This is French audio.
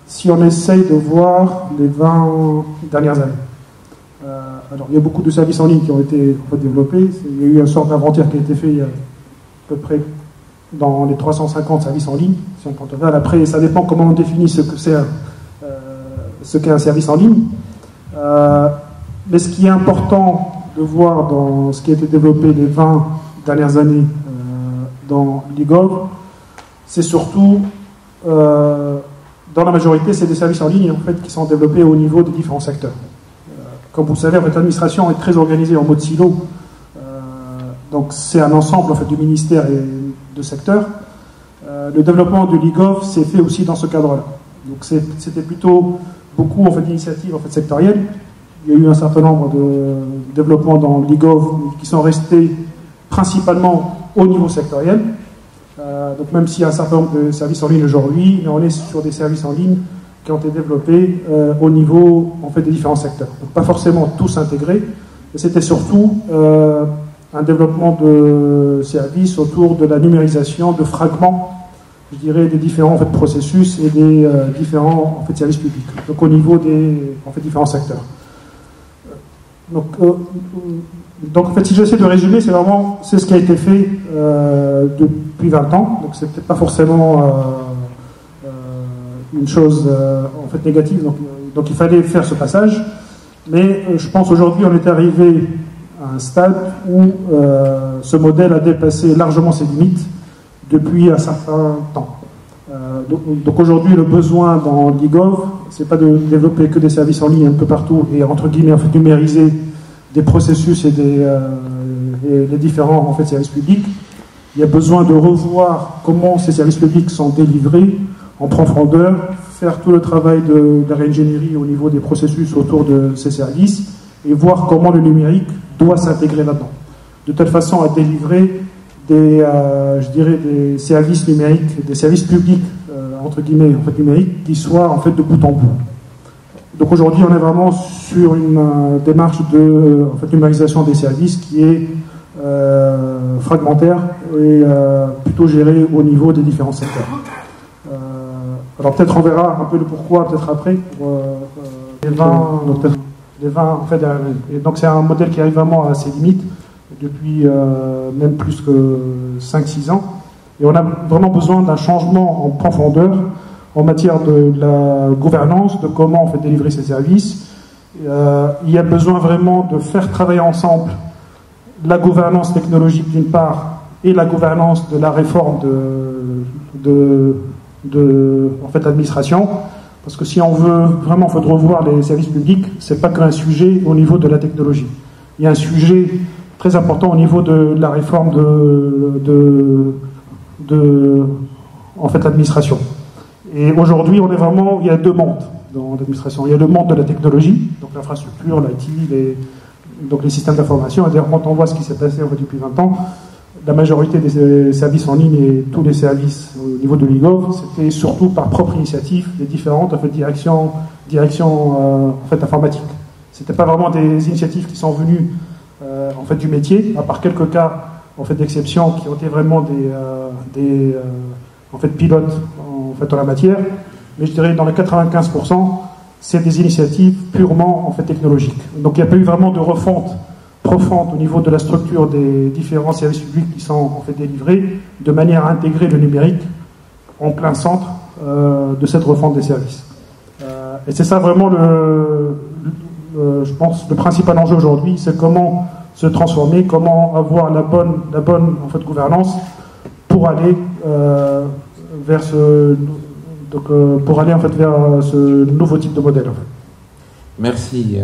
Si on essaye de voir les 20 dernières années. Alors, il y a beaucoup de services en ligne qui ont été développés. Il y a eu une sorte d'inventaire qui a été fait il y a à peu près dans les 350 services en ligne. Si on compte bien. Après, ça dépend comment on définit ce qu'est un service en ligne. Mais ce qui est important de voir dans ce qui a été développé les 20 dernières années dans l'e-gov, c'est surtout, dans la majorité, c'est des services en ligne en fait, qui sont développés au niveau des différents secteurs. Comme vous le savez, l'administration est très organisée en mode silo. Donc c'est un ensemble en fait, du ministère et de secteurs. Le développement de l'e-gov s'est fait aussi dans ce cadre-là. Donc c'était plutôt beaucoup en fait, d'initiatives en fait, sectorielles. Il y a eu un certain nombre de développements dans l'e-gov qui sont restés principalement au niveau sectoriel. Donc même s'il y a un certain nombre de services en ligne aujourd'hui, on est sur des services en ligne qui ont été développés au niveau en fait, des différents secteurs. Donc pas forcément tous intégrés, mais c'était surtout un développement de services autour de la numérisation de fragments, je dirais, des différents en fait, processus et des différents en fait, services publics, donc au niveau des en fait, différents secteurs. Donc en fait, si j'essaie de résumer, c'est ce qui a été fait depuis 20 ans, donc c'est peut-être pas forcément une chose en fait négative, donc il fallait faire ce passage, mais je pense aujourd'hui on est arrivé à un stade où ce modèle a dépassé largement ses limites depuis un certain temps. Donc aujourd'hui le besoin dans l'e-gov, c'est pas de développer que des services en ligne un peu partout et entre guillemets en fait numériser des processus et les différents en fait, services publics. Il y a besoin de revoir comment ces services publics sont délivrés en profondeur, faire tout le travail de la réingénierie au niveau des processus autour de ces services et voir comment le numérique doit s'intégrer là-dedans, de telle façon à délivrer je dirais des services numériques, des services publics entre guillemets en fait, numériques qui soient en fait de bout en bout. Donc aujourd'hui on est vraiment sur une démarche de en fait, numérisation des services qui est fragmentaire et plutôt gérée au niveau des différents secteurs. Alors peut-être on verra un peu le pourquoi peut-être après pour les 20 en fait, et donc c'est un modèle qui arrive vraiment à ses limites depuis même plus que 5-6 ans et on a vraiment besoin d'un changement en profondeur en matière de la gouvernance, de comment on fait délivrer ces services. Il y a besoin vraiment de faire travailler ensemble la gouvernance technologique d'une part et la gouvernance de la réforme en fait, l'administration, parce que si on veut vraiment en fait, revoir les services publics, c'est pas qu'un sujet au niveau de la technologie. Il y a un sujet très important au niveau de la réforme en fait, l'administration. Et aujourd'hui, il y a deux mondes dans l'administration. Il y a le monde de la technologie, donc l'infrastructure, l'IT, donc les systèmes d'information. Et d'ailleurs, quand on voit ce qui s'est passé en fait, depuis 20 ans, la majorité des services en ligne et tous les services au niveau de l'e-gov, c'était surtout par propre initiative des différentes en fait, directions en fait, informatiques. C'était pas vraiment des initiatives qui sont venues en fait, du métier, à part quelques cas en fait, d'exception qui ont été vraiment des en fait, pilotes en fait, en la matière. Mais je dirais dans les 95%, c'est des initiatives purement en fait, technologiques. Donc il n'y a pas eu vraiment de refonte profonde au niveau de la structure des différents services publics qui sont en fait, délivrés, de manière à intégrer le numérique en plein centre de cette refonte des services. Et c'est ça vraiment, je pense, le principal enjeu aujourd'hui, c'est comment se transformer, comment avoir la bonne en fait, gouvernance pour aller vers pour aller en fait vers ce nouveau type de modèle. En fait. Merci.